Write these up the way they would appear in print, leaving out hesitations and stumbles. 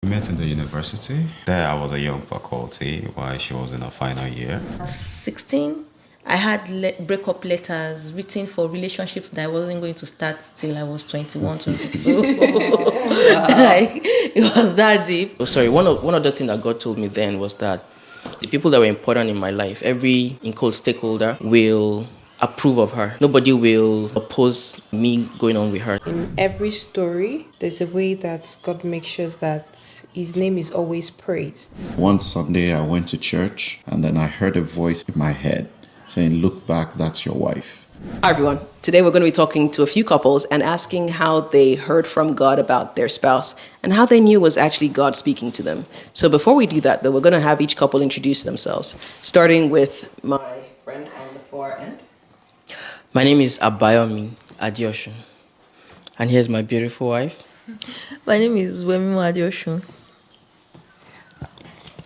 We met in the university. There I was a young faculty while she was in her final year. At 16, I had breakup letters written for relationships that I wasn't going to start till I was 21, 22. Like, it was that deep. Oh, sorry, one other thing that God told me then was that the people that were important in my life, every in quote stakeholder will approve of her. Nobody will oppose me going on with her. In every story, there's a way that God makes sure that His name is always praised. One Sunday, I went to church and then I heard a voice in my head saying, "Look back, that's your wife." Hi, everyone. Today we're going to be talking to a few couples and asking how they heard from God about their spouse and how they knew it was actually God speaking to them. So before we do that, though, we're going to have each couple introduce themselves, starting with my friend on the far end. My name is Abayomi Adioshun, and here's my beautiful wife. My name is Wemimu Adioshun.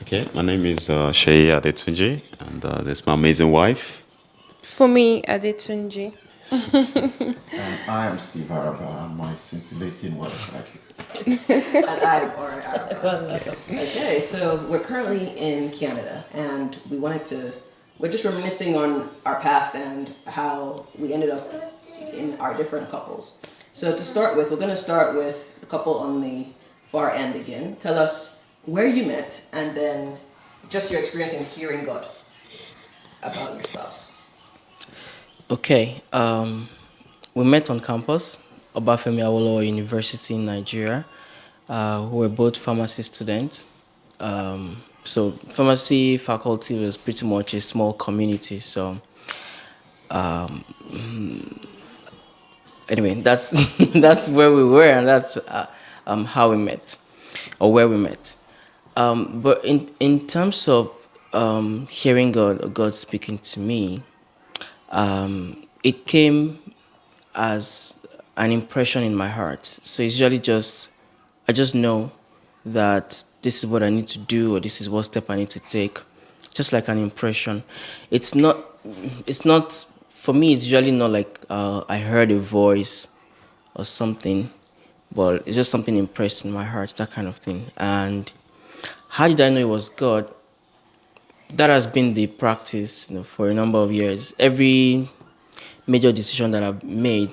Okay, my name is Shei Adetunji, and this is my amazing wife. For me, Adetunji. I am Steve Araba, and my scintillating wife like you. And I'm Araba. Okay, so we're currently in Canada, and we're just reminiscing on our past and how we ended up in our different couples. So to start with, we're going to start with the couple on the far end again. Tell us where you met and then just your experience in hearing God about your spouse. Okay, we met on campus, Obafemi Awolowo University in Nigeria. We were both pharmacy students. So pharmacy faculty was pretty much a small community. So anyway, that's that's where we were, and that's how we met, or where we met. But in terms of hearing God or God speaking to me, it came as an impression in my heart. So it's usually I just know that this is what I need to do, or this is what step I need to take, just like an impression. It's not for me. It's usually not like I heard a voice or something, but it's just something impressed in my heart, that kind of thing. And how did I know it was God? That has been the practice, for a number of years. Every major decision that I've made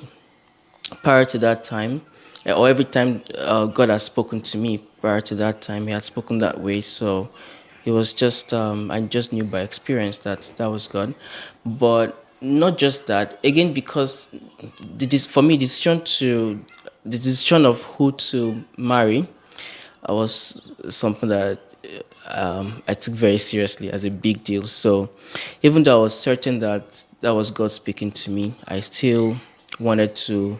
prior to that time, or every time God has spoken to me prior to that time, He had spoken that way. So it was just, I just knew by experience that that was God. But not just that, again, because for me, the decision of who to marry was something that I took very seriously as a big deal. So even though I was certain that that was God speaking to me, I still wanted to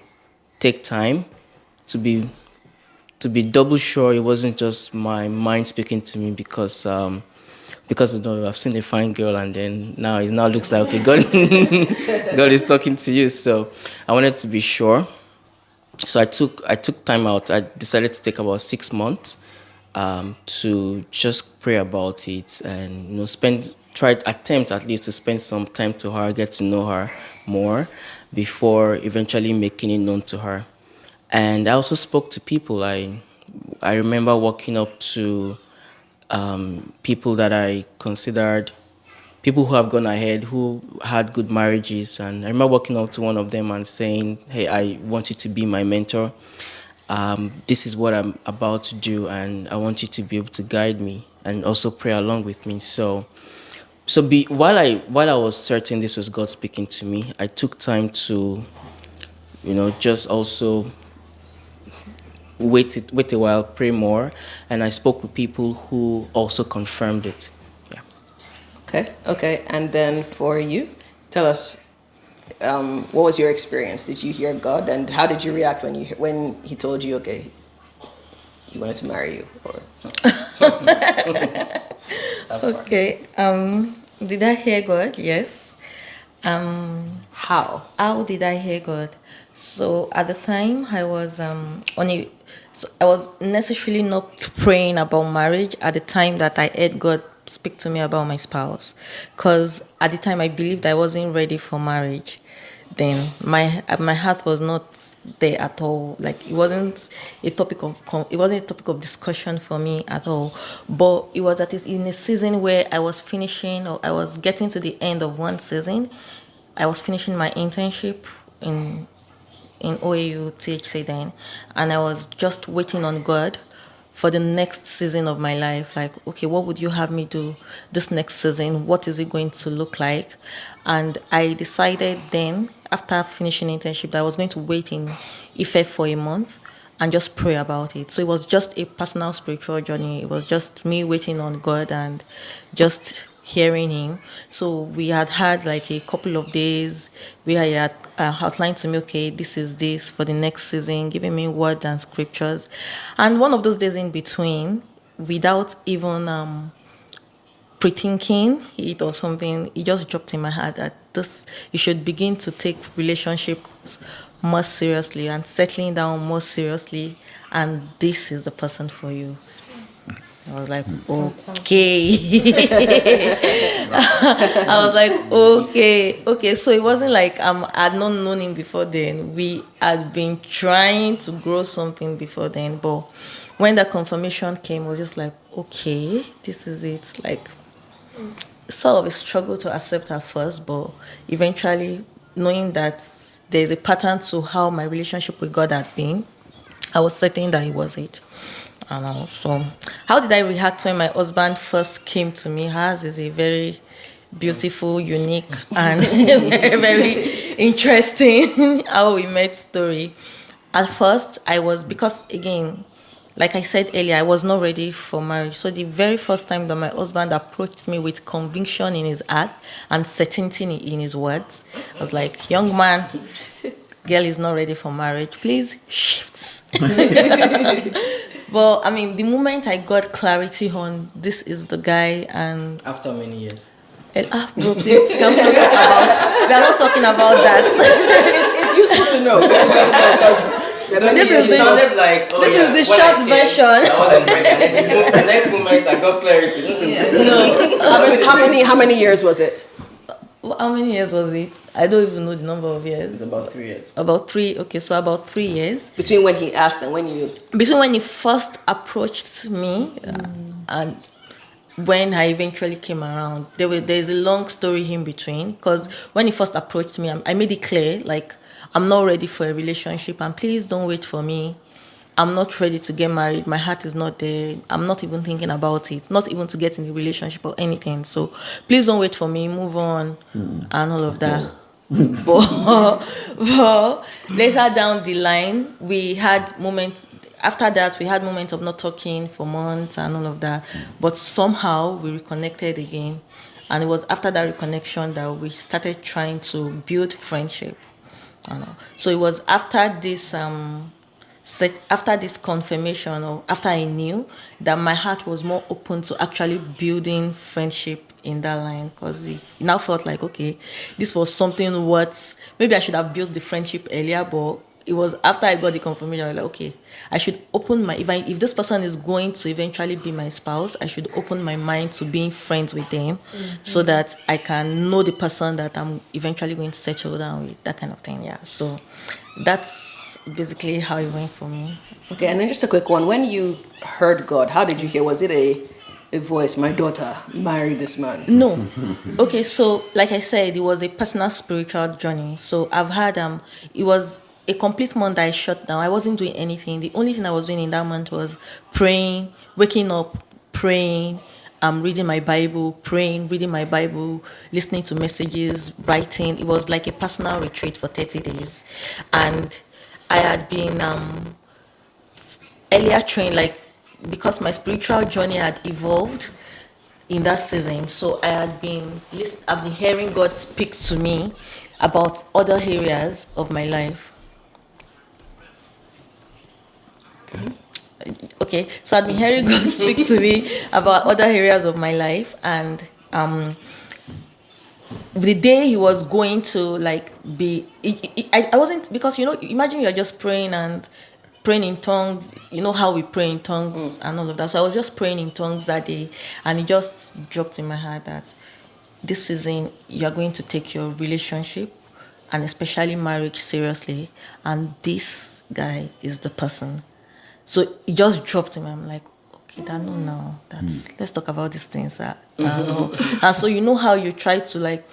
take time to be double sure it wasn't just my mind speaking to me because I've seen a fine girl and then now it now looks like, okay, God God is talking to you. So I wanted to be sure. So I took time out. I decided to take about 6 months to just pray about it and attempt at least to spend some time to her, get to know her more before eventually making it known to her. And I also spoke to people. I remember walking up to people that I considered people who have gone ahead, who had good marriages. And I remember walking up to one of them and saying, "Hey, I want you to be my mentor. This is what I'm about to do, and I want you to be able to guide me and also pray along with me." While I was certain this was God speaking to me, I took time to, just also wait a while, pray more, and I spoke with people who also confirmed it. Yeah. Okay. And then for you, tell us, what was your experience? Did you hear God, and how did you react when He told you, okay, He wanted to marry you? Okay. Did I hear God? Yes. How? How did I hear God? So at the time I was so I was necessarily not praying about marriage at the time that I heard God speak to me about my spouse, because at the time I believed I wasn't ready for marriage. then my heart was not there at all. Like it wasn't a topic of discussion for me at all. But it was in a season where I was finishing, or I was getting to the end of one season. I was finishing my internship in OAU THC then, and I was just waiting on God for the next season of my life. Like, okay, what would you have me do this next season? What is it going to look like? And I decided then, after finishing internship, that I was going to wait in Ife for a month and just pray about it. So it was just a personal spiritual journey. It was just me waiting on God and just hearing him. So we had like a couple of days where he had outlined to me, okay, this is this for the next season, giving me words and scriptures. And one of those days in between, without even pre-thinking it or something, it just dropped in my heart that you should begin to take relationships more seriously and settling down more seriously, and this is the person for you. I was like, okay. I was like, okay. So it wasn't like I had not known him before then. We had been trying to grow something before then, but when the confirmation came, I was just like, okay, this is it. Like, sort of a struggle to accept at first, but eventually knowing that there's a pattern to how my relationship with God had been, I was certain that it was it. So how did I react when my husband first came to me? Hers is a very beautiful, unique, and very, very interesting how we met story. At first, because again, like I said earlier, I was not ready for marriage. So the very first time that my husband approached me with conviction in his heart and certainty in his words, I was like, young man, girl is not ready for marriage. Please shift. But I mean, the moment I got clarity on this is the guy, and After many years. Bro, please, we are not talking about that. It's useful to know. This is the short version. I wasn't ready. The next moment, I got clarity. No. How many years was it? How many years was it? I don't even know the number of years. It's about 3 years. About 3. Okay, so about 3 years. Between when he asked and when you... Between when he first approached me and when I eventually came around, there's a long story in between. Because when he first approached me, I made it clear, like, I'm not ready for a relationship, and please don't wait for me. I'm not ready to get married. My heart is not there. I'm not even thinking about it. Not even to get in a relationship or anything. So please don't wait for me. Move on and all of that. But later down the line, we had moments. After that, we had moments of not talking for months and all of that. But somehow we reconnected again. And it was after that reconnection that we started trying to build friendship. So it was after this confirmation, or after I knew, that my heart was more open to actually building friendship in that line, because it now felt like, okay, this was something worth, maybe I should have built the friendship earlier, but it was after I got the confirmation, I was like, okay, I should open if this person is going to eventually be my spouse, I should open my mind to being friends with them, so that I can know the person that I'm eventually going to settle down with, that kind of thing. Yeah, so that's basically how it went for me. Okay, and then just a quick one. When you heard God, how did you hear? Was it a voice, my daughter, marry this man? No. Okay, so like I said, it was a personal spiritual journey. So I've had, it was a complete month that I shut down. I wasn't doing anything. The only thing I was doing in that month was praying, waking up, praying, reading my Bible, praying, reading my Bible, listening to messages, writing. It was like a personal retreat for 30 days. And I had been earlier trained, like, because my spiritual journey had evolved in that season. So I've been hearing God speak to me about other areas of my life. Okay, so I've been hearing God speak to me about other areas of my life, and the day he was going to I wasn't, because imagine you're just praying and praying in tongues. You know how we pray in tongues and all of that. So I was just praying in tongues that day, and it just dropped in my heart that this season you're going to take your relationship and especially marriage seriously, and this guy is the person. So it just dropped him. I'm like, okay, that no now. Let's talk about these things. No. And so you know how you try to like,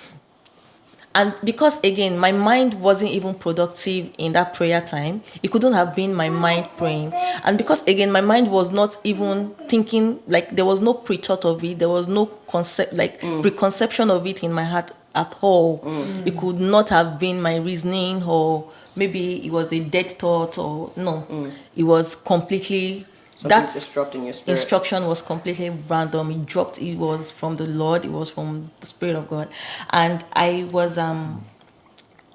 and because again, my mind wasn't even productive in that prayer time. It couldn't have been my mind praying. And because again, my mind was not even thinking, like there was no pre-thought of it. There was no concept, like preconception of it in my heart at all. It could not have been my reasoning, or maybe it was a dead thought, or no. It was completely Something that disrupting your spirit. instruction was completely random. It dropped. It was from the Lord. It was from the Spirit of God. And I was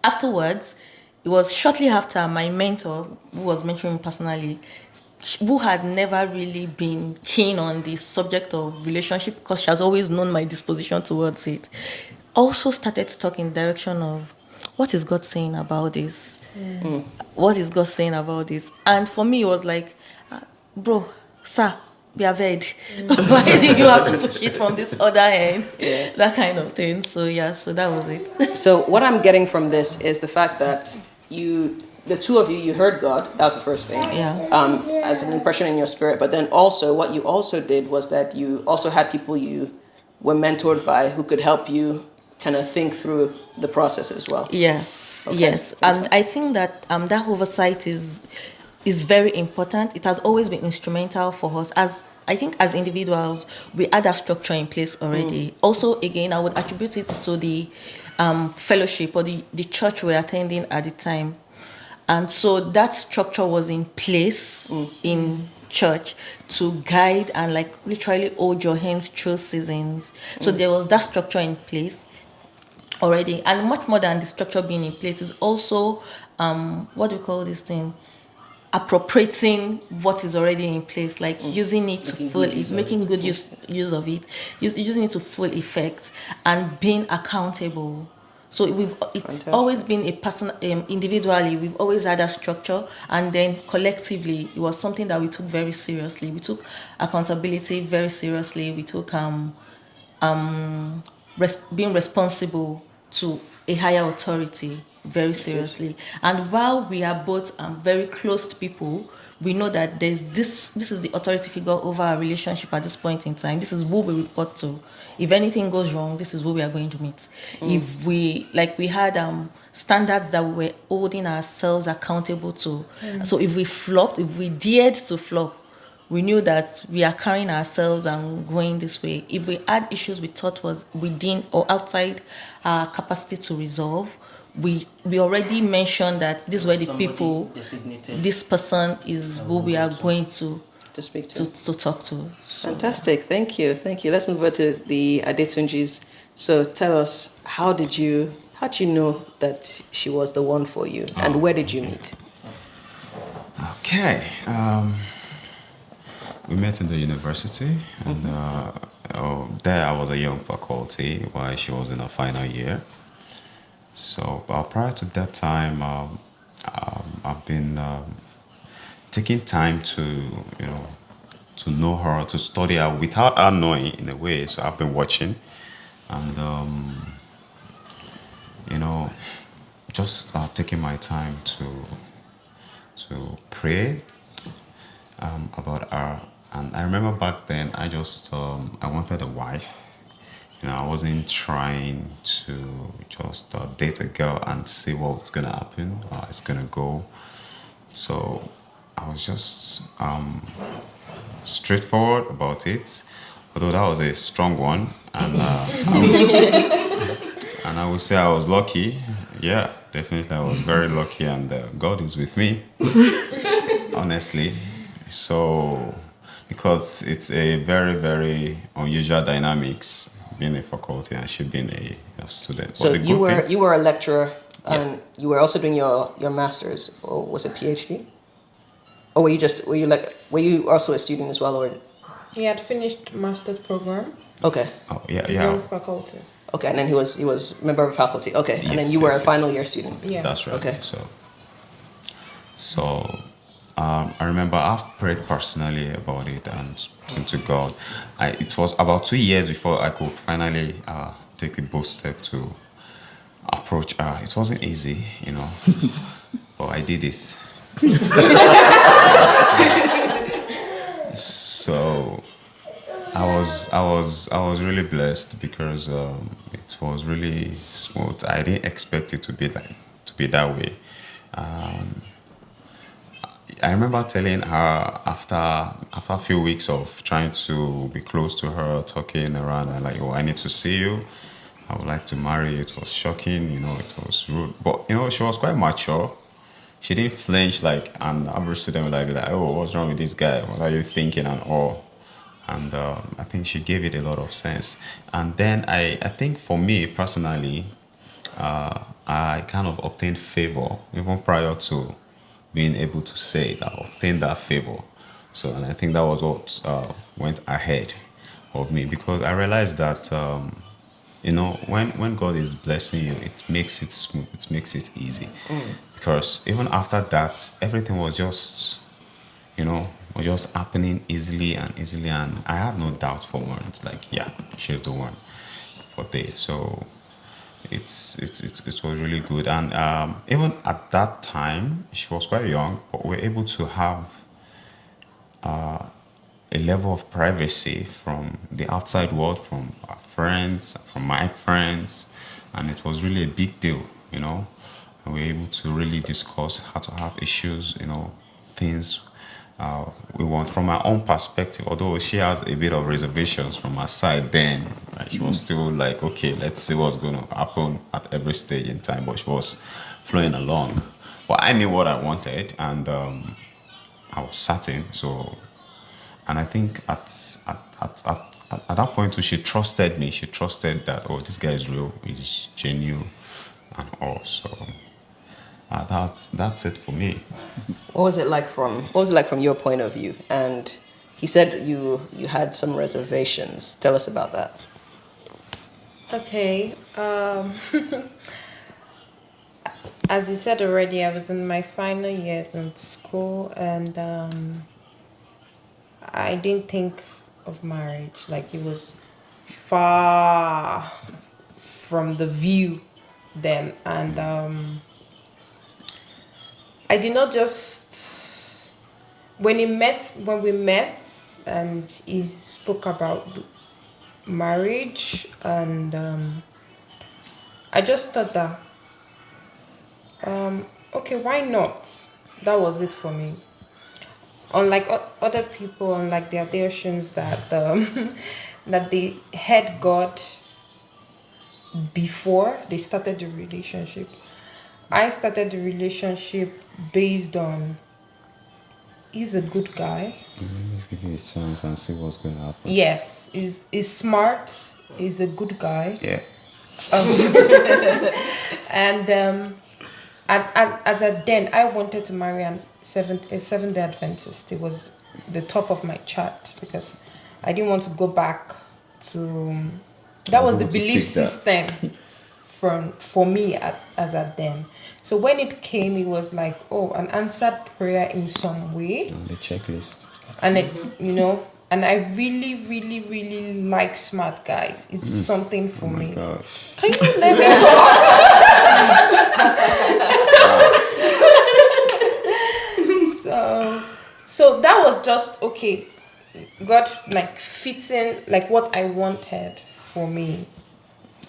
afterwards. It was shortly after my mentor, who was mentoring me personally, who had never really been keen on the subject of relationship because she has always known my disposition towards it, also started to talk in direction of what is God saying about this? What is God saying about this? And for me, it was like, bro, sir, be avert. Why do you have to push it from this other end? Yeah. That kind of thing. So yeah, so that was it. So what I'm getting from this is the fact that the two of you, you heard God. That was the first thing. Yeah. As an impression in your spirit. But then also what you also did was that you also had people you were mentored by who could help you kind of think through the process as well. Yes, Okay. yes, and I think that that oversight is very important. It has always been instrumental for us. As I think, as individuals, we had that structure in place already. Also, again, I would attribute it to the fellowship or the church we were attending at the time, and so that structure was in place in church to guide and like literally hold your hands through seasons. So there was that structure in place already, and much more than the structure being in place is also what do we call this thing, appropriating what is already in place, like using it to making good use of it, using it to full effect, and being accountable. So it's Fantastic. always been a person, individually we've always had a structure, and then collectively it was something that we took very seriously. We took accountability very seriously. We took being responsible to a higher authority very seriously. And while we are both very close to people, we know that there's this is the authority figure over our relationship at this point in time. This is who we report to. If anything goes wrong, this is who we are going to meet. If we had standards that we were holding ourselves accountable to. So if we flopped, if we dared to flop, we knew that we are carrying ourselves and going this way. If we had issues we thought was within or outside our capacity to resolve, we already mentioned that these were the people, designated. this person is who we are going to speak to. to talk to. So, Fantastic. Thank you. Let's move over to the Adetunjis. So tell us, how did you know that she was the one for you, and where did you meet? Okay. We met in the university, and there I was a young faculty while she was in her final year. So prior to that time, I've been taking time to know her, to study her without her knowing in a way. So I've been watching, and just taking my time to pray about her. And I remember back then, I wanted a wife. I wasn't trying to just date a girl and see what's gonna happen, how it's gonna go. So I was just straightforward about it, although that was a strong one, and I would say I was lucky. Yeah, definitely, I was very lucky, and God is with me, honestly. So, because it's a very, very unusual dynamics, being a faculty and she being a student. So But you were a lecturer, and you were also doing your master's, or was it PhD? Or were you also a student as well, or? He had finished master's program. Okay. Oh, yeah. Young faculty. Okay, and then he was member of the faculty. Okay, and then Yes, you were yes, a final yes. year student. Yeah. That's right. Okay. So I remember I've prayed personally about it and spoken to God. It was about 2 years before I could finally take the bold step to approach her. It wasn't easy, but I did it. So I was really blessed because it was really smooth. I didn't expect it to be that way. I remember telling her after a few weeks of trying to be close to her, talking around, and like, oh, I need to see you. I would like to marry you. It was shocking, it was rude, but she was quite mature. She didn't flinch like, and average student would like be like, oh, what's wrong with this guy? What are you thinking and all? And I think she gave it a lot of sense. And then I think for me personally, I kind of obtained favor even prior to being able to say it. I obtained that favor. So, and I think that was what went ahead of me because I realized that, when God is blessing you, it makes it smooth, it makes it easy. Because even after that, everything was just happening easily and easily. And I have no doubt for one. It's like, yeah, she's the one for this. So it was really good. And even at that time, she was quite young, but we were able to have a level of privacy from the outside world, from our friends, from my friends, and it was really a big deal, And we were able to really discuss how to have issues, things we want from our own perspective. Although she has a bit of reservations from her side, then like, she was still like, okay, let's see what's going to happen at every stage in time. But she was flowing along. But I knew what I wanted, and I was certain. So, and I think at that point too, she trusted me. She trusted that, oh, this guy is real, he's genuine, and all. So that's it for me. What was it like from your point of view? And he said you had some reservations. Tell us about that. Okay. As you said already, I was in my final years in school, and I didn't think of marriage. Like, it was far from the view then, and I did not just when we met and he spoke about marriage, and I just thought that okay, why not? That was it for me. Unlike other people, unlike the Adhertians that that they had God before they started the relationship, I started the relationship based on he's a good guy. Let's give you a chance and see what's going to happen. Yes, he's smart. He's a good guy. Yeah. And at that then, I wanted to marry a Seventh-day Adventist. It was the top of my chart because I didn't want to go back to. That was the belief system for me as at then. So when it came, it was like, oh, an answered prayer in some way. On the checklist. And and I really, really, really like smart guys. It's something for me. Gosh. Can you let me talk? So that was just okay. God like fitting like what I wanted for me.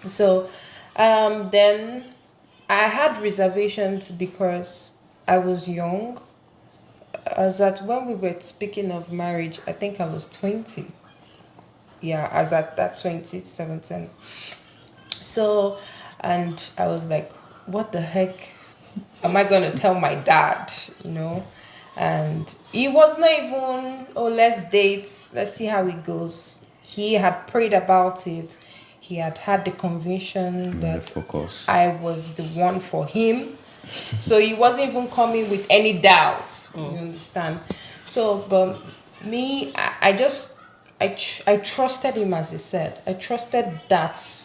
So then I had reservations because I was young. As at when we were speaking of marriage, I think I was 20. Yeah, as at that 2017. So, and I was like, what the heck am I going to tell my dad, And he was not even, oh, let's date, let's see how it goes. He had prayed about it. He had the conviction that focused. I was the one for him. So he wasn't even coming with any doubts. You understand? So, but me, I trusted him, as he said. I trusted that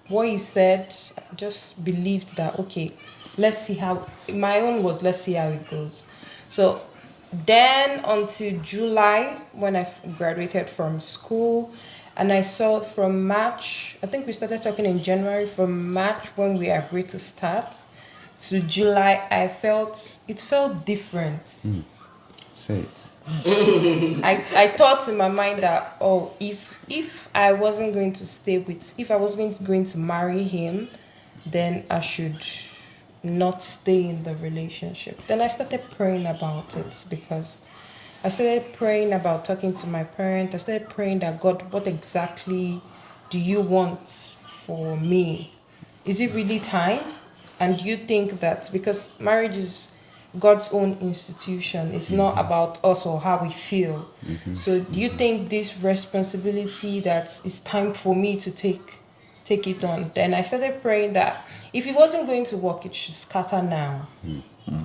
what he said. I just believed that, okay, let's see how, my own was, let's see how it goes. So then until July, when I graduated from school, And I saw from March, I think we started talking in January, from March when we agreed to start to July, it felt different. Say it. I thought in my mind that, oh, if I wasn't going to if I wasn't going to marry him, then I should not stay in the relationship. Then I started praying about it, because I started praying about talking to my parents. I started praying that, God, what exactly do you want for me? Is it really time? And do you think that, because marriage is God's own institution, it's not about us or how we feel. So do you think this responsibility that it's time for me to take it on? Then I started praying that if it wasn't going to work, it should scatter now.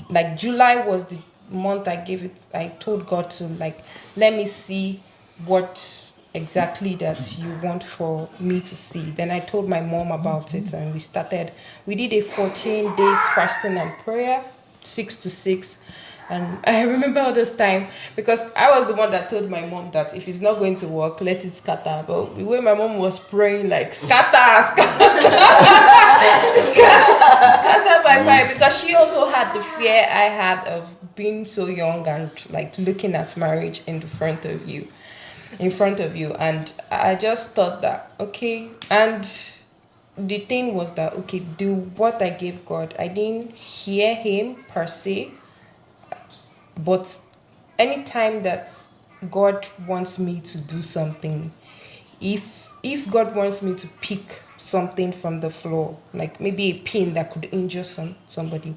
Like July was the month I told God to, like, let me see what exactly that you want for me to see. Then I told my mom about it, and we did a 14 days fasting and prayer, 6 to 6. And I remember all this time, because I was the one that told my mom that if it's not going to work, let it scatter. But the way my mom was praying, like, scatter, scatter by fire, because she also had the fear I had of being so young and, like, looking at marriage in front of you. And I just thought that, okay. And the thing was that, okay, do what I gave God. I didn't hear him per se, but anytime that God wants me to do something, if God wants me to pick something from the floor, like maybe a pin that could injure somebody,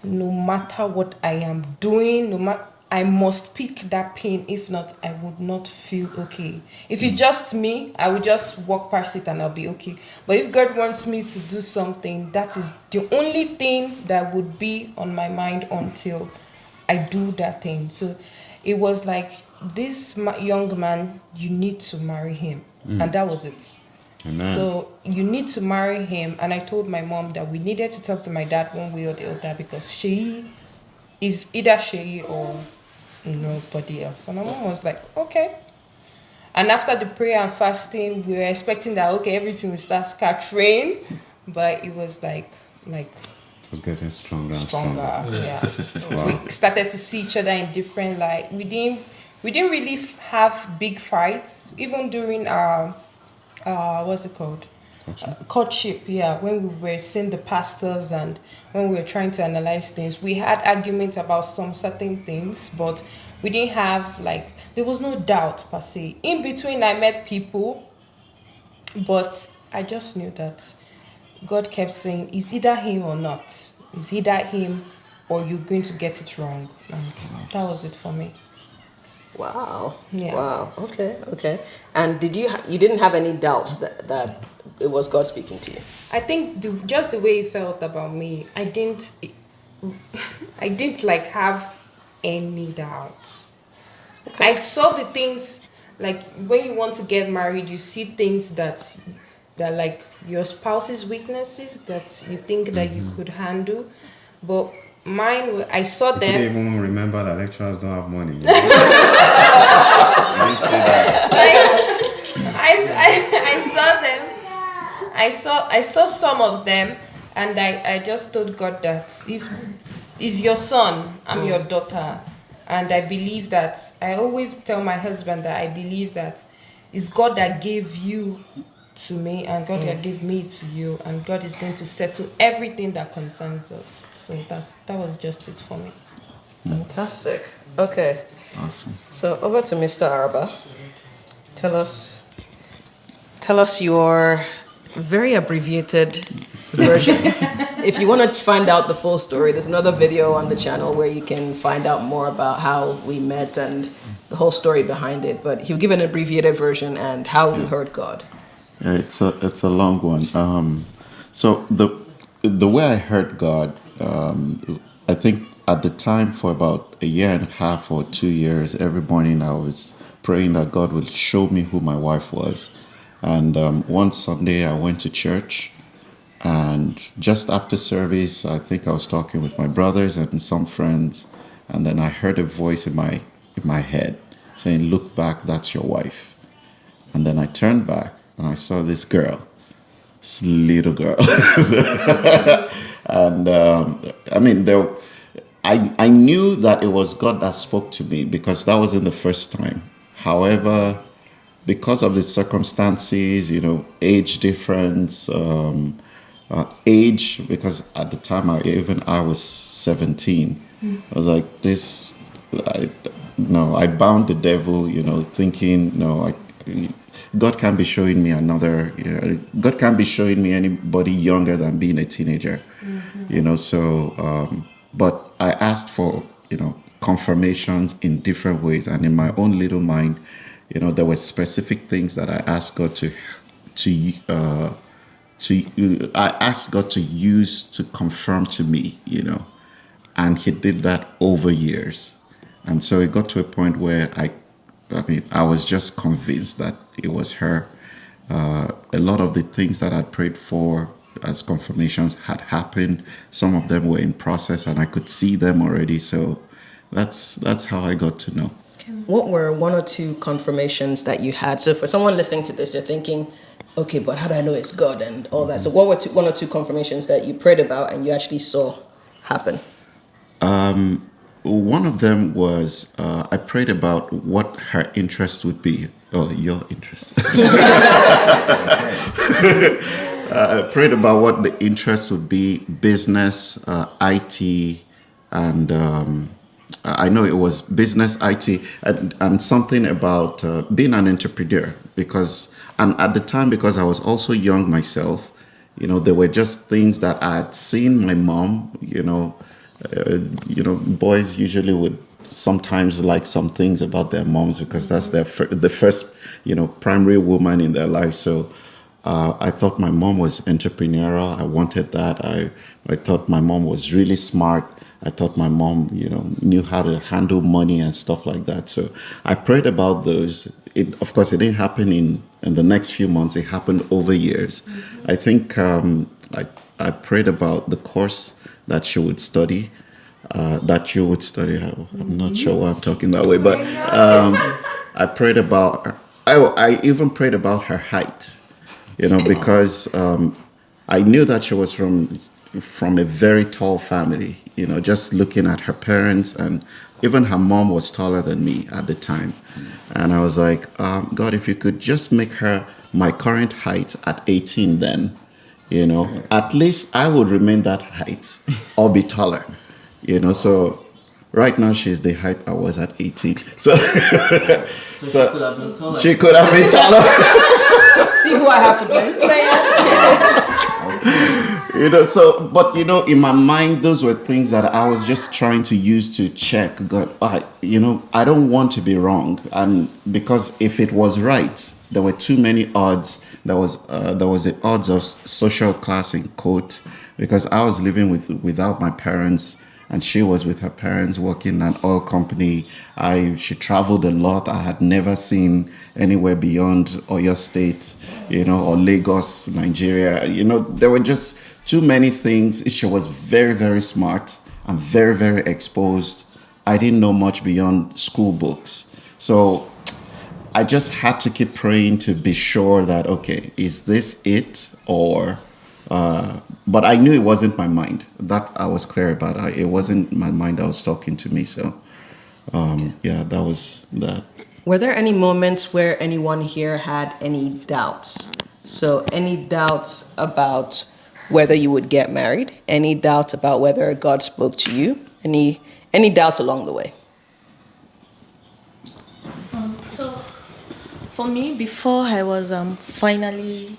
no matter what I am doing, I must pick that pin. If not, I would not feel okay. If it's just me, I would just walk past it and I'll be okay. But if God wants me to do something, that is the only thing that would be on my mind until I do that thing. So it was like, this young man, you need to marry him. And that was it. Amen. So you need to marry him. And I told my mom that we needed to talk to my dad one way or the other, because she is either she or nobody else. And my mom was like, okay. And after the prayer and fasting, we were expecting that, okay, everything will start scattering. But it was like It was getting stronger and stronger. Yeah. Wow. We started to see each other in different light. We didn't really have big fights, even during our what's it called? Courtship, yeah. When we were seeing the pastors and when we were trying to analyze things, we had arguments about some certain things, but we didn't have, like, there was no doubt per se. In between, I met people, but I just knew that God kept saying, it's either him or not. It's either him or you're going to get it wrong. And that was it for me. Wow. Yeah. Wow. Okay. And you didn't have any doubt that it was God speaking to you? I think just the way he felt about me, I didn't like have any doubts. Okay. I saw the things, like when you want to get married, you see things that like your spouse's weaknesses that you think that you could handle, but mine, I saw them. You didn't even remember that lecturers don't have money. You didn't say that. I saw them. I saw some of them, and I just told God that if is your son, I'm your daughter, and I believe that. I always tell my husband that I believe that it's God that gave you to me, and God that gave me to you, and God is going to settle everything that concerns us. So that was just it for me. Fantastic. Okay. Awesome. So over to Mr. Araba. Tell us your very abbreviated version. If you want to find out the full story, there's another video on the channel where you can find out more about how we met and the whole story behind it. But he'll give an abbreviated version and how you heard God. Yeah, it's a long one. So the way I heard God, I think at the time for about a year and a half or 2 years, every morning I was praying that God would show me who my wife was. And one Sunday I went to church, and just after service, I think I was talking with my brothers and some friends, and then I heard a voice in my head saying, "Look back, that's your wife." And then I turned back and I saw this girl, this little girl. And I mean, I knew that it was God that spoke to me because that wasn't the first time. However, because of the circumstances, age difference, age, because at the time I was 17. I was like, this, I, no, I bound the devil, thinking, no, God can't be showing me another, God can't be showing me anybody younger than being a teenager, so, but I asked for, confirmations in different ways. And in my own little mind, there were specific things that I asked God to I asked God to use to confirm to me, and He did that over years. And so it got to a point where I was just convinced that it was her. A lot of the things that I'd prayed for as confirmations had happened. Some of them were in process, and I could see them already. So that's how I got to know. What were one or two confirmations that you had? So for someone listening to this, they're thinking, okay, but how do I know it's God and all that? So what were one or two confirmations that you prayed about and you actually saw happen? One of them was I prayed about what her interest would be. Oh, your interest. I prayed about what the interest would be: business, IT, and I know it was business, IT, and something about being an entrepreneur. And at the time, because I was also young myself, there were just things that I had seen my mom, boys usually would sometimes like some things about their moms because that's the first, primary woman in their life. So I thought my mom was entrepreneurial. I wanted that. I thought my mom was really smart. I thought my mom, knew how to handle money and stuff like that. So I prayed about those. Of course, it didn't happen in the next few months. It happened over years. I think I prayed about the course that she would study, that you would study. I'm not sure why I'm talking that way, but I prayed about. I even prayed about her height, because I knew that she was from a very tall family. Just looking at her parents, and even her mom was taller than me at the time, and I was like, God, if you could just make her my current height at 18, then. At least I would remain that height or be taller, So right now she's the height I was at 18. So, She could have been taller. She could have been taller. See who I have to blame? But in my mind, those were things that I was just trying to use to check God. I don't want to be wrong, and because if it was right, there were too many odds. There was the odds of social class in quote, because I was living without my parents, and she was with her parents working in an oil company. She traveled a lot. I had never seen anywhere beyond Oyo State, or Lagos, Nigeria. There were just too many things. She was very, very smart and very, very exposed. I didn't know much beyond school books. So I just had to keep praying to be sure that, okay, is this it? Or, but I knew it wasn't my mind. That I was clear about. It wasn't my mind that was talking to me. So, that was that. Were there any moments where anyone here had any doubts? So any doubts about whether you would get married? Any doubts about whether God spoke to you? Any doubts along the way? So, for me, before I was finally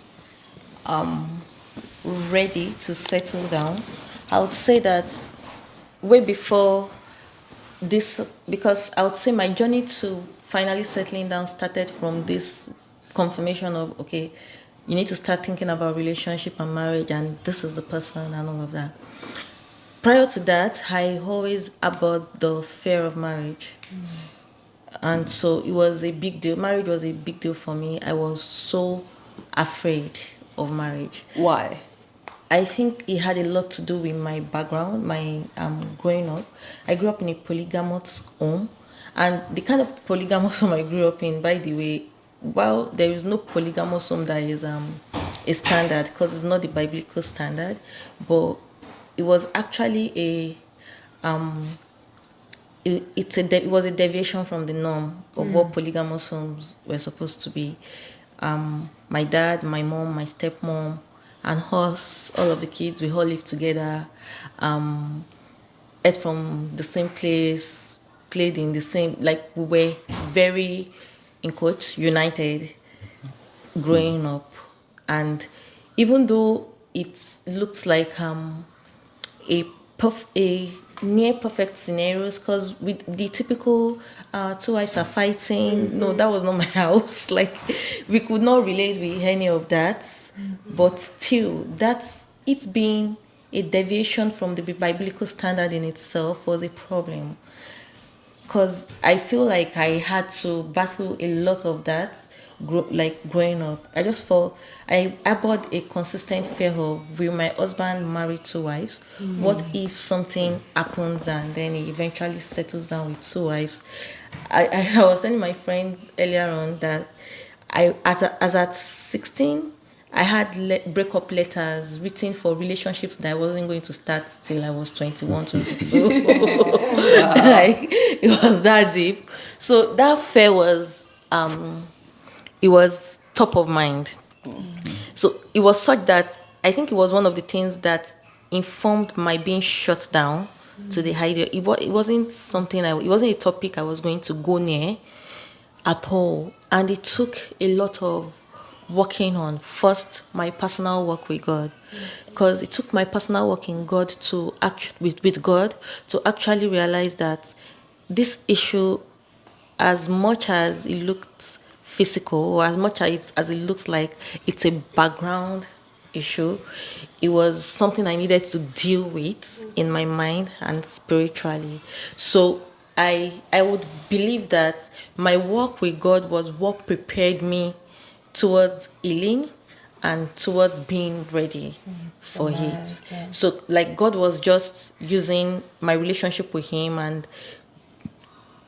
ready to settle down, I would say that way before this, because I would say my journey to finally settling down started from this confirmation of, okay, you need to start thinking about relationship and marriage, and this is the person and all of that. Prior to that, I always about the fear of marriage. And so it was a big deal. Marriage was a big deal for me. I was so afraid of marriage. Why? I think it had a lot to do with my background, my growing up. I grew up in a polygamous home. And the kind of polygamous home I grew up in, by the way, while there is no polygamous home that is a standard, because it's not the biblical standard, but it was actually it was a deviation from the norm of what polygamous homes were supposed to be. My dad, my mom, my stepmom, and us, all of the kids, we all lived together, ate from the same place, played in the same, like we were very, in quotes, united growing up. And even though it looks like a a near perfect scenarios, because with the typical two wives are fighting, no, that was not my house. Like, we could not relate with any of that. But still, that's it being a deviation from the biblical standard in itself was a problem, because I feel like I had to battle a lot of that, growing up. I just felt I harbored a consistent fear of, will my husband marry two wives? What if something happens and then he eventually settles down with two wives? I was telling my friends earlier on that as at 16, I had breakup letters written for relationships that I wasn't going to start till I was 21, 22. Like, it was that deep. So that fear was, it was top of mind. So it was such that I think it was one of the things that informed my being shut down to the idea. It wasn't something, it wasn't a topic I was going to go near at all. And it took a lot of working on, first, my personal work with God, because it took my personal work in God to with God to actually realize that this issue, as much as it looked physical, or as much as it looks like it's a background issue, it was something I needed to deal with in my mind and spiritually. So I would believe that my work with God was what prepared me towards healing and towards being ready for it. Yeah. So, like, God was just using my relationship with Him and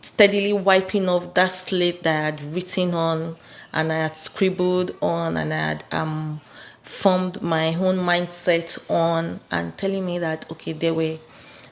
steadily wiping off that slate that I had written on and I had scribbled on and I had formed my own mindset on, and telling me that, okay, there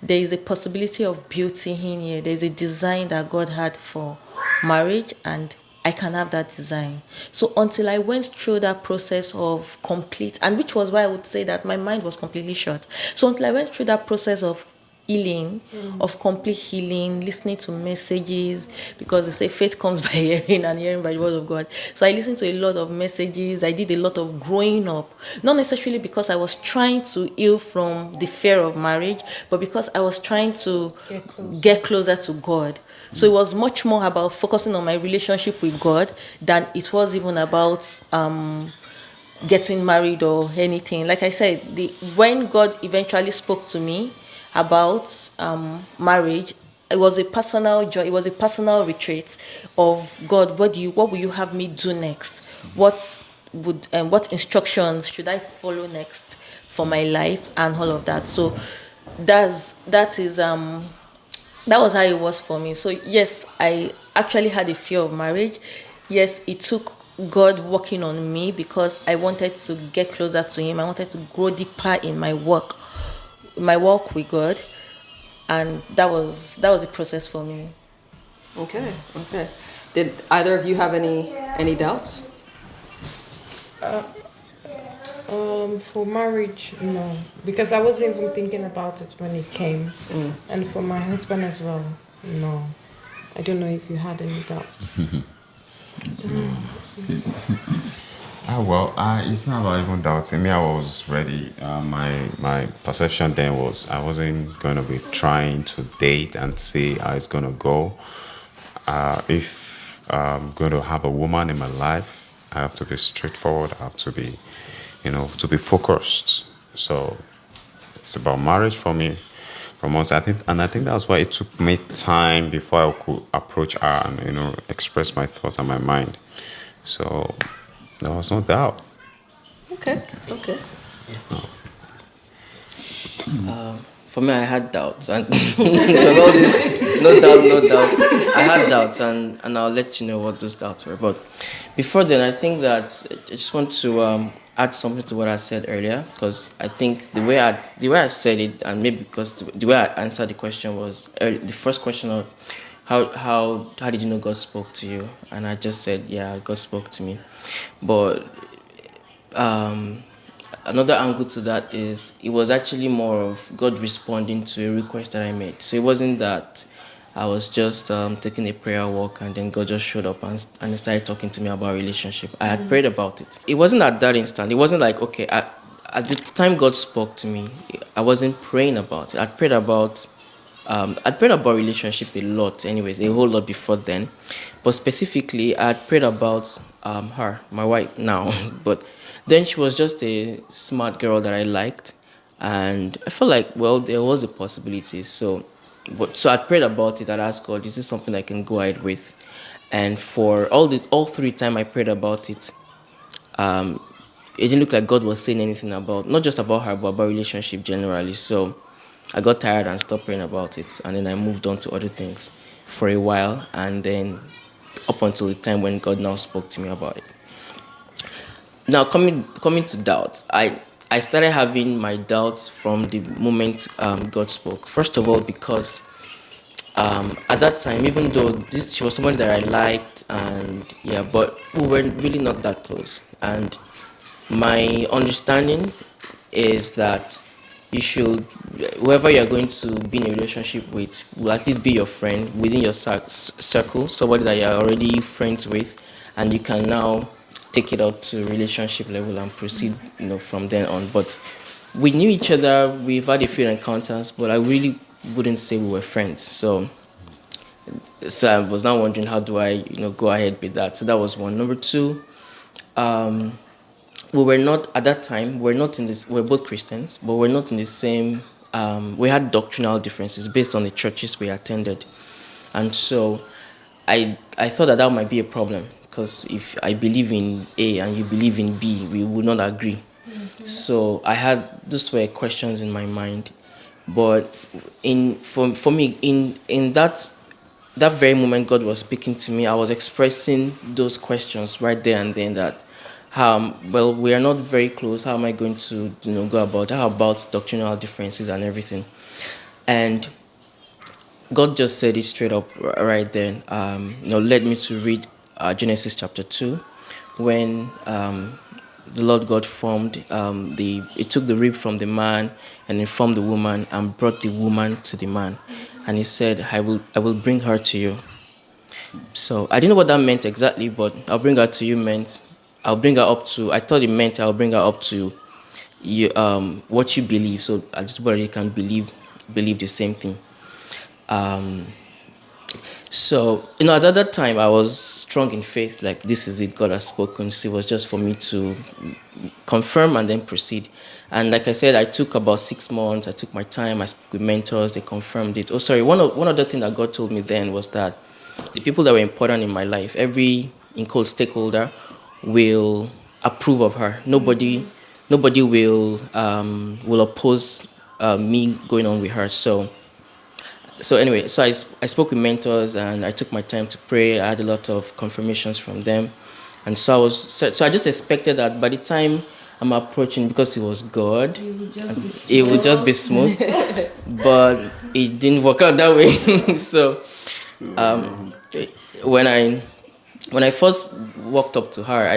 is a possibility of beauty in here. There's a design that God had for marriage, and I can have that design. So until I went through that process of complete, and which was why I would say that my mind was completely shut. So until I went through that process of healing, of complete healing, listening to messages, because they say faith comes by hearing and hearing by the word of God. So I listened to a lot of messages. I did a lot of growing up, not necessarily because I was trying to heal from the fear of marriage, but because I was trying to get closer to God. So it was much more about focusing on my relationship with God than it was even about getting married or anything. Like I said, when God eventually spoke to me about marriage, it was a personal joy. It was a personal retreat of, God, what will you have me do next? What instructions should I follow next for my life and all of that? So that was how it was for me. So yes, I actually had a fear of marriage. Yes, it took God working on me because I wanted to get closer to Him. I wanted to grow deeper in my walk with God, and that was a process for me. Okay. Okay. Did either of you have any doubts? For marriage, no, because I wasn't even thinking about it when it came, and for my husband as well, no. I don't know if you had any doubt. It's not about even doubting me. I was ready. My perception then was I wasn't going to be trying to date and see how it's going to go. If I'm going to have a woman in my life, I have to be straightforward. I have to be, to be focused. So it's about marriage for me. From once, I think that's why it took me time before I could approach her and express my thoughts and my mind. So there was no doubt. Okay. Okay. For me, I had doubts, and there was all this No doubt, no doubts. I had doubts, and I'll let you know what those doubts were. But before then, I think that I just want to add something to what I said earlier, because I think the way I said it, and maybe because the way I answered the question was the first question of how did you know God spoke to you, and I just said, yeah, God spoke to me. But another angle to that is it was actually more of God responding to a request that I made. So it wasn't that I was just taking a prayer walk and then God just showed up and started talking to me about relationship. I had prayed about it. It wasn't at that instant. It wasn't like, okay, at the time God spoke to me, I wasn't praying about it. I'd prayed about relationship a lot, anyways, a whole lot before then. But specifically, I'd prayed about her, my wife now. But then she was just a smart girl that I liked. And I felt like, well, there was a possibility. So I prayed about it. I'd asked God, is this something I can go ahead with? And for all three times I prayed about it, it didn't look like God was saying anything about, not just about her, but about relationship generally. So I got tired and stopped praying about it. And then I moved on to other things for a while. And then up until the time when God now spoke to me about it. Now, coming to doubts, I started having my doubts from the moment God spoke. First of all, because at that time, even though she was somebody that I liked, and yeah, but we were really not that close. And my understanding is that you should, whoever you're going to be in a relationship with, will at least be your friend within your circle, somebody that you're already friends with, and you can now take it up to relationship level and proceed, from then on. But we knew each other, we've had a few encounters, but I really wouldn't say we were friends. So I was now wondering, how do I, go ahead with that? So that was one. Number two, we were not at that time. We're not in this. We're both Christians, but we're not in the same. We had doctrinal differences based on the churches we attended, and so I thought that might be a problem, because if I believe in A and you believe in B, we would not agree. So I had those were questions in my mind, but for me in that very moment God was speaking to me, I was expressing those questions right there and then, that well, we are not very close. How am I going to go about? How about doctrinal differences and everything? And God just said it straight up right then. Led me to read Genesis chapter 2, when the Lord God formed it took the rib from the man and it formed the woman and brought the woman to the man, and He said, I will bring her to you. So I didn't know what that meant exactly, but I'll bring her to you meant I'll bring her up to. I thought it meant I'll bring her up to you, what you believe. So I just you can believe the same thing. So, at that time, I was strong in faith, like, this is it, God has spoken. So it was just for me to confirm and then proceed. And like I said, I took about 6 months. I took my time. I spoke with mentors. They confirmed it. Oh, sorry. One other thing that God told me then was that the people that were important in my life, every, in quote, stakeholder, will approve of her. Nobody will oppose me going on with her. So anyway, I spoke with mentors and I took my time to pray. I had a lot of confirmations from them, and so I just expected that by the time I'm approaching, because it was God, it would just be smooth. But it didn't work out that way. So when I first walked up to her,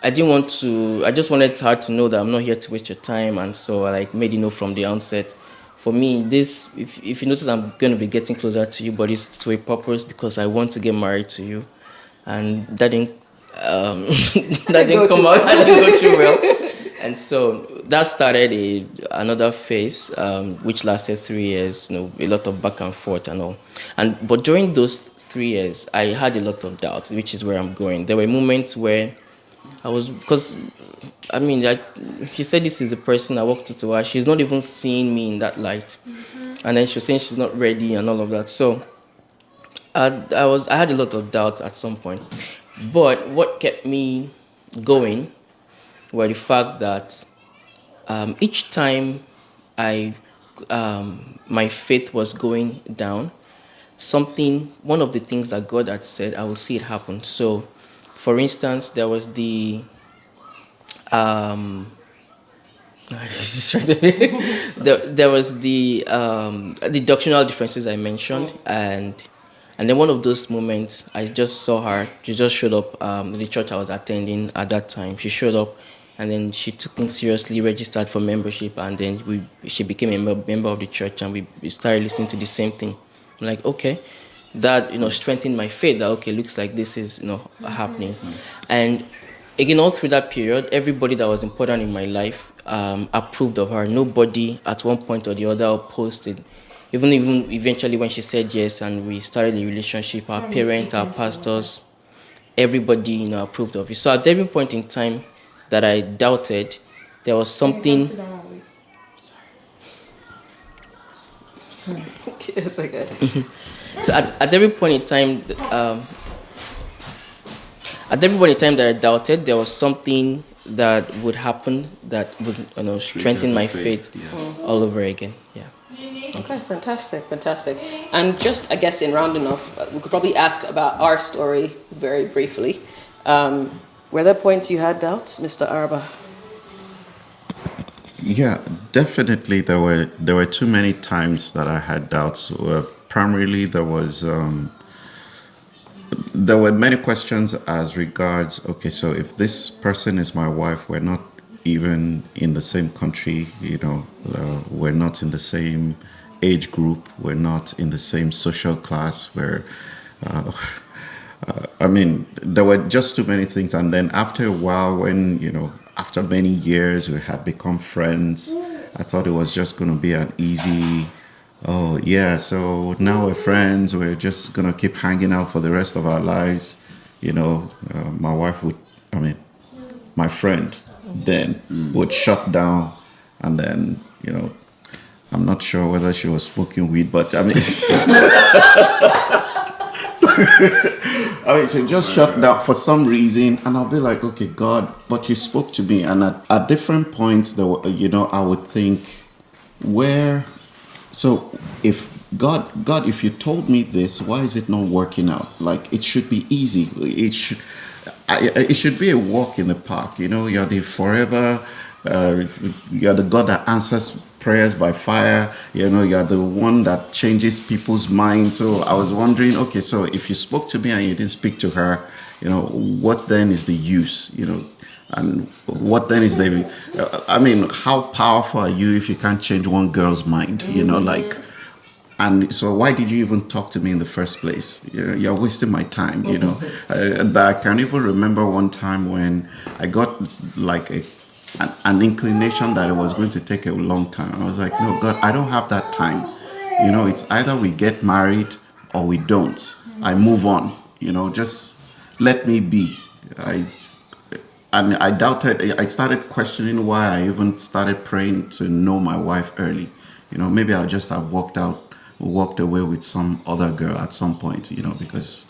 I didn't want to. I just wanted her to know that I'm not here to waste your time, and so I made it know from the onset. For me, this, if you notice, I'm going to be getting closer to you, but it's to a purpose, because I want to get married to you, and that didn't that didn't come out. That didn't go too well, and so that started another phase, which lasted 3 years. A lot of back and forth and all, but during those 3 years, I had a lot of doubts, which is where I'm going. There were moments where because she said this is the person I walked to her. She's not even seeing me in that light. And then she was saying she's not ready and all of that. So I had a lot of doubts at some point. But what kept me going were the fact that each time my faith was going down, one of the things that God had said, I will see it happen. So, for instance, there was there was the doctrinal differences I mentioned, and then one of those moments I just saw her. She just showed up in the church I was attending at that time. She showed up, and then she took things seriously, registered for membership, and then she became a member of the church, and we started listening to the same thing. I'm like, okay, that strengthened my faith. That okay, looks like this is happening, and again, all through that period, everybody that was important in my life approved of her. Nobody at one point or the other opposed it. Even eventually when she said yes and we started the relationship, our parents, our pastors, everybody approved of it. So at every point in time that I doubted, there was something. It's okay. So at every point in time, at every point in time that I doubted, there was something that would happen that would strengthen my faith all over again. Yeah. Okay, fantastic. And just, I guess, in rounding off, we could probably ask about our story very briefly. Were there points you had doubts, Mr. Araba? Yeah, definitely. There were too many times that I had doubts. Primarily, there were many questions as regards. Okay, so if this person is my wife, we're not even in the same country. We're not in the same age group. We're not in the same social class. There were just too many things. And then after a while, when, after many years, we had become friends, I thought it was just going to be an easy, oh, yeah, so now we're friends. We're just going to keep hanging out for the rest of our lives. My wife my friend then would shut down. And then, I'm not sure whether she was smoking weed, but she just shut down for some reason, and I'll be like, okay, God, but you spoke to me, and at different points, I would think, so if God, if you told me this, why is it not working out? Like, it should be easy. It should be a walk in the park. You're the forever, you're the God that answers prayers by fire. You're the one that changes people's minds. So I was wondering, okay, so if you spoke to me and you didn't speak to her, what then is the use? And what then is how powerful are you if you can't change one girl's mind? And so why did you even talk to me in the first place? You're wasting my time, And I can even remember one time when I got like an inclination that it was going to take a long time. I was like, no, God, I don't have that time. It's either we get married or we don't. I move on, just let me be. I doubted, I started questioning why I even started praying to know my wife early. Maybe I just have walked away with some other girl at some point, because,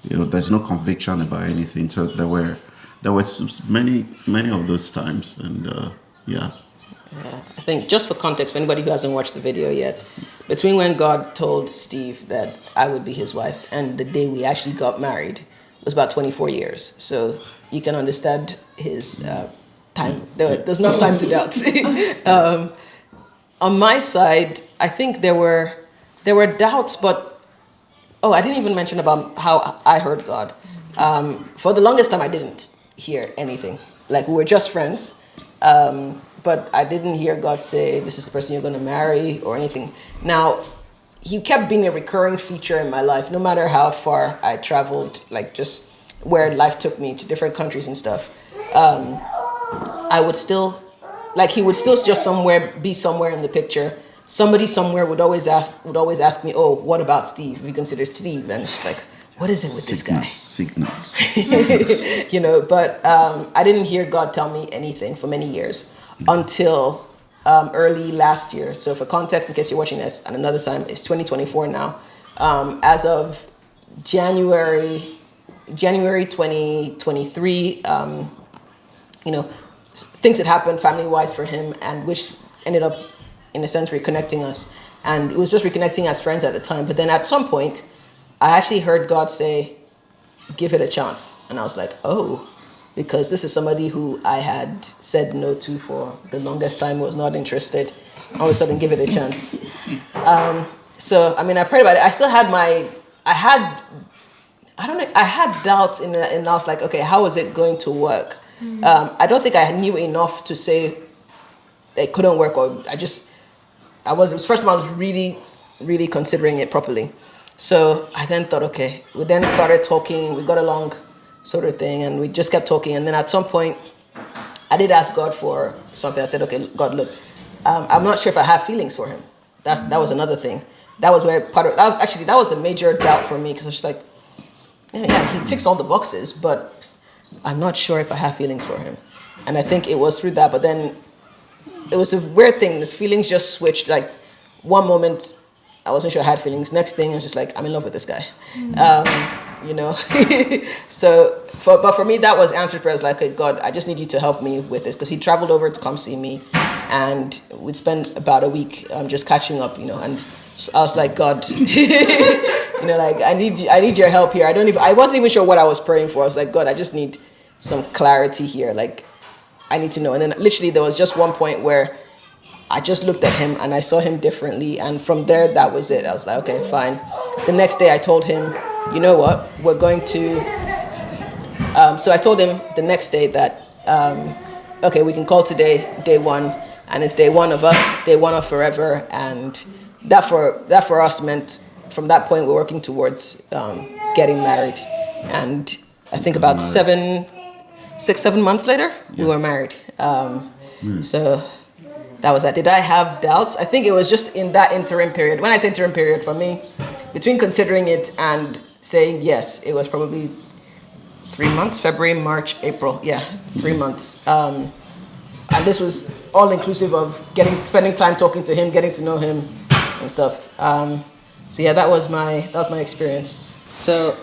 there's no conviction about anything. So there were many of those times, and yeah. I think just for context, for anybody who hasn't watched the video yet, between when God told Steve that I would be his wife and the day we actually got married was about 24 years. So you can understand his time. There's enough time to doubt. On my side, I think there were doubts, but I didn't even mention about how I heard God. For the longest time, I didn't hear anything. Like, we were just friends, but I didn't hear God say, this is the person you're going to marry or anything. Now, he kept being a recurring feature in my life, no matter how far I traveled, like just where life took me to different countries and stuff. I would still, he would still just be somewhere in the picture. Somebody somewhere would always ask me, oh, what about Steve? Have you considered Steve? And it's just like, what is it with this guy? Signals. But I didn't hear God tell me anything for many years until early last year. So for context, in case you're watching this, and another time, it's 2024 now. As of January 2023, things had happened family-wise for him, and which ended up, in a sense, reconnecting us. And it was just reconnecting as friends at the time. But then at some point, I actually heard God say, give it a chance. And I was like, oh, because this is somebody who I had said no to for the longest time, was not interested. All of a sudden, give it a chance. So, I mean, I prayed about it. I still had I don't know, I had doubts in it, and I was like, okay, how is it going to work? I don't think I knew enough to say it couldn't work, or it was the first time I was really, really considering it properly. So I then thought, okay, we then started talking, we got along sort of thing, and we just kept talking. And then at some point, I did ask God for something. I said, okay, God, look, I'm not sure if I have feelings for him. That was another thing. That was where that was the major doubt for me, because I was just like, yeah, he ticks all the boxes, but I'm not sure if I have feelings for him. And I think it was through that, but then it was a weird thing. These feelings just switched. Like one moment, I wasn't sure I had feelings. Next thing, I was just like, I'm in love with this guy. You know. But for me, that was answered prayer. I was like, okay, God, I just need you to help me with this, because he traveled over to come see me, and we'd spend about a week just catching up. You know, and I was like, God, you know, like I need your help here. I wasn't even sure what I was praying for. I was like, God, I just need some clarity here. Like, I need to know. And then literally there was just one point where I just looked at him and I saw him differently. And from there, that was it. I was like, okay, fine. The next day I told him, you know what, we're going to, so I told him the next day that, okay, we can call today day one, and it's day one of us, day one of forever. And that for us meant from that point, we're working towards getting married. And I think about 6-7 months later, we were married. So that was that. Did I have doubts? I think it was just in that interim period. When I say interim period, for me, between considering it and saying yes, it was probably 3 months, February, March, April. Yeah, 3 months. And this was all inclusive of spending time talking to him, getting to know him and stuff. So yeah, that was my experience. So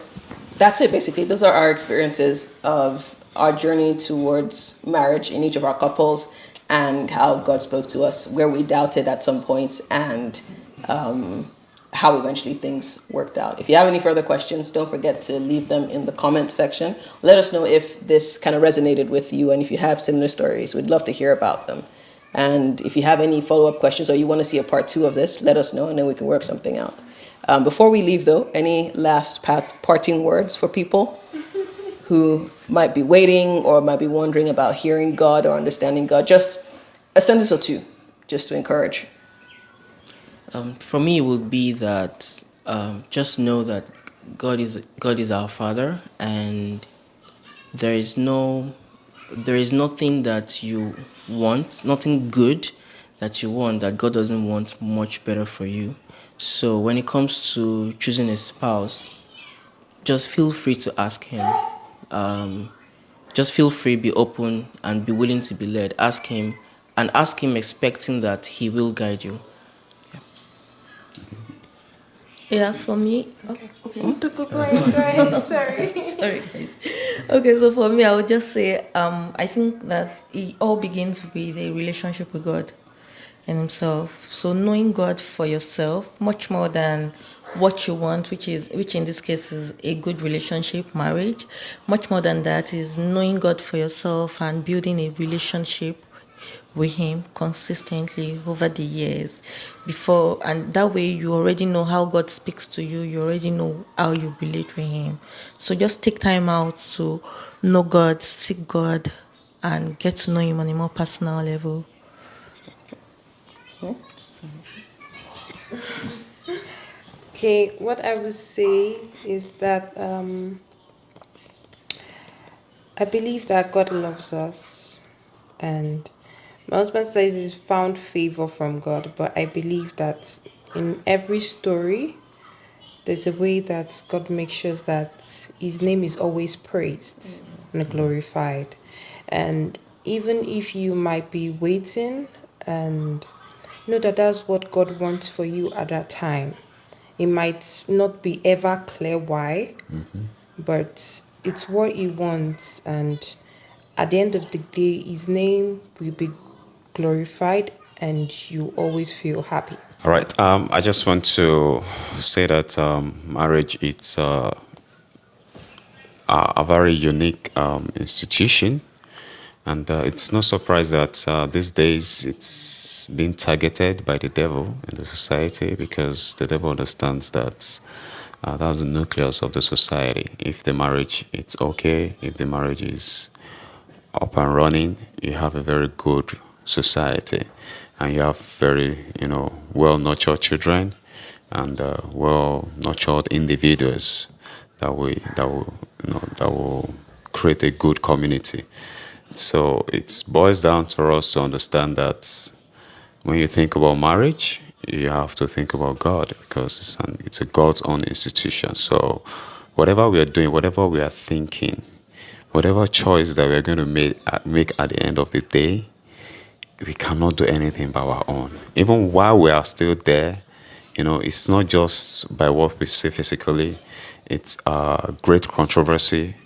that's it basically. Those are our experiences of our journey towards marriage in each of our couples, and how God spoke to us, where we doubted at some points, and how eventually things worked out. If you have any further questions, don't forget to leave them in the comment section. Let us know if this kind of resonated with you, and if you have similar stories, we'd love to hear about them. And if you have any follow-up questions, or you want to see a part 2 of this, let us know, and then we can work something out. Before we leave though, any last parting words for people who might be waiting or might be wondering about hearing God or understanding God? Just a sentence or two, just to encourage. For me, it would be that just know that God is our Father, and there is nothing that you want, nothing good that you want that God doesn't want much better for you. So when it comes to choosing a spouse, just feel free to ask Him. Just feel free, be open, and be willing to be led. Ask Him, and ask Him expecting that He will guide you. Yeah, for me. Oh, okay. Go ahead. Sorry. Sorry, guys. Okay, so for me, I would just say, I think that it all begins with a relationship with God and Himself. So knowing God for yourself, much more than what you want, which in this case is a good relationship, marriage. Much more than that is knowing God for yourself and building a relationship with Him consistently over the years before, and that way you already know how God speaks to you. You already know how you relate with Him. So just take time out to know God, seek God, and get to know Him on a more personal level. Okay, what I would say is that I believe that God loves us, and my husband says he's found favor from God, but I believe that in every story, there's a way that God makes sure that His name is always praised and glorified. And even if you might be waiting, and know that that's what God wants for you at that time. It might not be ever clear why, but it's what He wants. And at the end of the day, His name will be glorified, and you always feel happy. All right. I just want to say that marriage it's a very unique institution, and it's no surprise that these days it's being targeted by the devil in the society because the devil understands that that's the nucleus of the society. If the marriage it's okay, if the marriage is up and running, you have a very good society, and you have very well nurtured children and well nurtured individuals that will create a good community. So it boils down to us to understand that when you think about marriage, you have to think about God because it's a God's own institution. So whatever we are doing, whatever we are thinking, whatever choice that we're going to make at the end of the day, we cannot do anything by our own. Even while we are still there, it's not just by what we see physically. It's a great controversy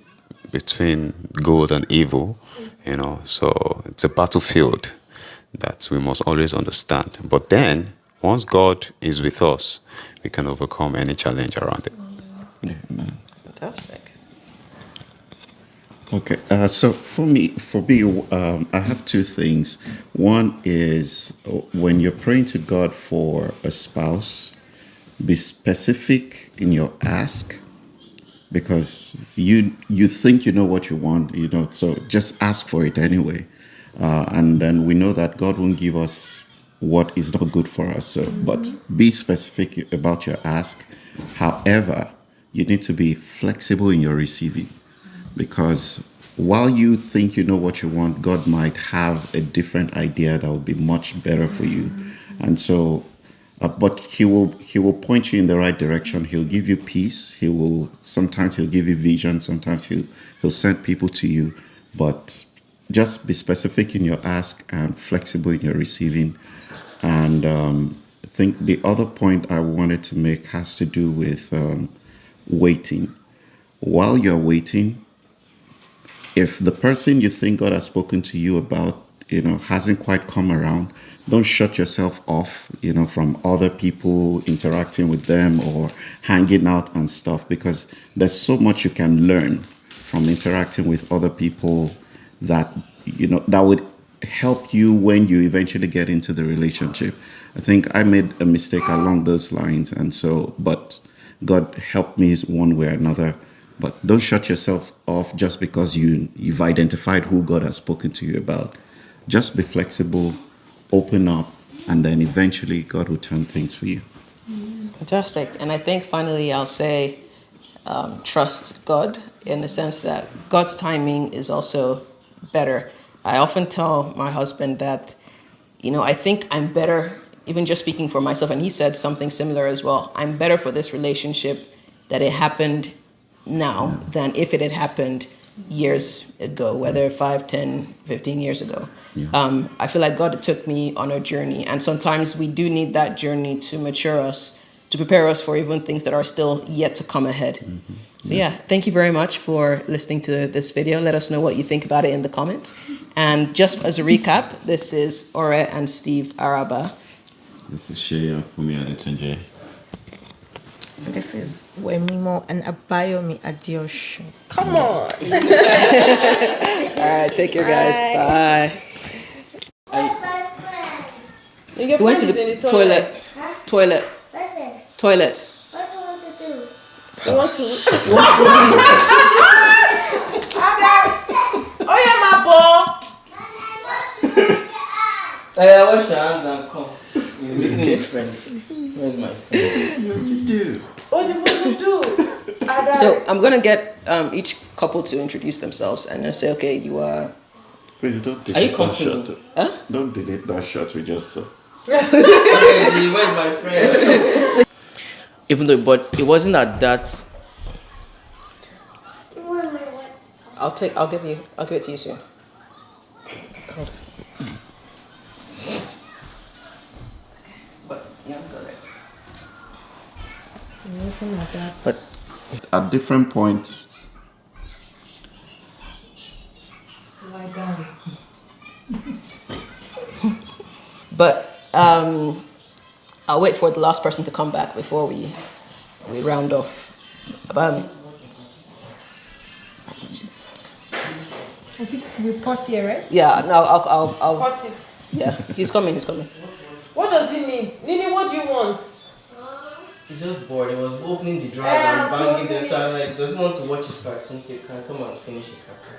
between good and evil, So it's a battlefield that we must always understand. But then, once God is with us, we can overcome any challenge around it. Amen. Fantastic. Okay, so for me, I have two things. One is when you're praying to God for a spouse, be specific in your ask, because you think you know what you want, so just ask for it anyway, and then we know that God won't give us what is not good for us. So, but be specific about your ask. However, you need to be flexible in your receiving, because while you think you know what you want, God might have a different idea that will be much better for you. And so, but he will point you in the right direction. He'll give you peace. Sometimes he'll give you vision. Sometimes he'll send people to you. But just be specific in your ask and flexible in your receiving. And I think the other point I wanted to make has to do with waiting. While you're waiting, if the person you think God has spoken to you about, hasn't quite come around, don't shut yourself off, from other people, interacting with them or hanging out and stuff, because there's so much you can learn from interacting with other people that, that would help you when you eventually get into the relationship. I think I made a mistake along those lines. And so, but God helped me one way or another. But don't shut yourself off just because you've identified who God has spoken to you about. Just be flexible, open up, and then eventually God will turn things for you. Fantastic. And I think finally I'll say trust God, in the sense that God's timing is also better. I often tell my husband that, I think I'm better, even just speaking for myself, and he said something similar as well. I'm better for this relationship that it happened now than if it had happened years ago, whether 5, 10, 15 years ago. I feel like God took me on a journey, and sometimes we do need that journey to mature us, to prepare us for even things that are still yet to come ahead. So yeah, thank you very much for listening to this video. Let us know what you think about it in the comments. And just as a recap, this is Ore and Steve Araba. This is Shea Fumi Adetunje. This is Wemimo and Abayomi Adiosho. Come on. All right, take care, guys. Bye. You We went to the toilet. Toilet. Toilet. What do you want to do? He wants to. He wants to leave. Oh yeah, my boy. I wash your hands and come. He's missing his friend. Where's my friend? What did you do? What do you want to do? So I'm gonna get each couple to introduce themselves and then say, okay, you are. Please don't delete Are you that comfortable? shot. Huh? Don't delete that shot we just saw. Okay, where's my friend? Even though, but it wasn't at that. You want my what? I'll give it to you soon. But yeah, go ahead. But at different points, Lie down. But I'll wait for the last person to come back before we round off. About me. I think we pause here, right? Yeah, no, I'll Cut it. yeah, he's coming. What does he need? Nini, what do you want? He's just bored. He was opening the drawers Yeah, and banging them. closing So I was like, doesn't want to watch his cartoon, so you can come and finish his cartoon.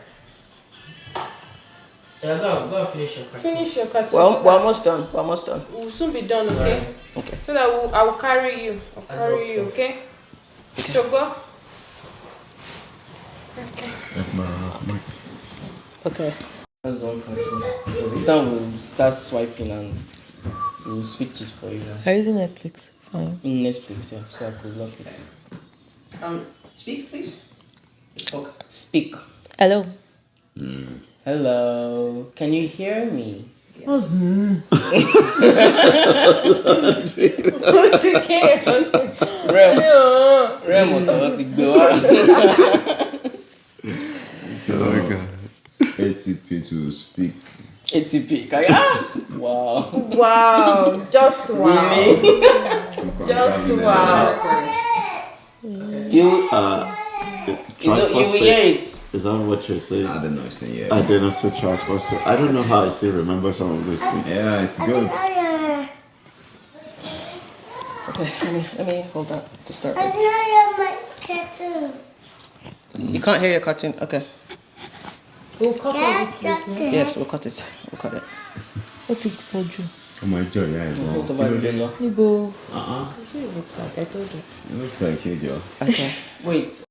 Yeah, go and finish your cartoon. Finish your cartoon. Well, we're almost done. We'll soon be done, okay? Right. Okay. So that I will carry you. I'll carry you, okay? So go. Okay. That's one cartoon. Every time we'll start swiping and we'll switch it for you now. Are you using Netflix? Fine. In Netflix, yeah, so I could lock it. Speak, please. Okay. Speak. Hello. Hello. Can you hear me? Rem ọ̀tọ̀ ti gbé wá. Oh God. ATP to speak. ATP. Wow. Wow. Just wow. Just wow. You You will hear it. Is that what you're saying? I don't know, see yet. I did not say transfer. I don't know how I still remember some of these things. Yeah, it's good. Okay, let me hold that to start I with. know you're my tattoo. You can't hear your cartoon. Okay. We'll cut all That's this. something. Yes, we'll cut it. We'll cut it. What is for you? Oh my God, yeah, it's Tó bá dé lọ. Nibo. Uh-uh. That's what it looks like. I told you. It looks like you, Joe. Okay. Wait.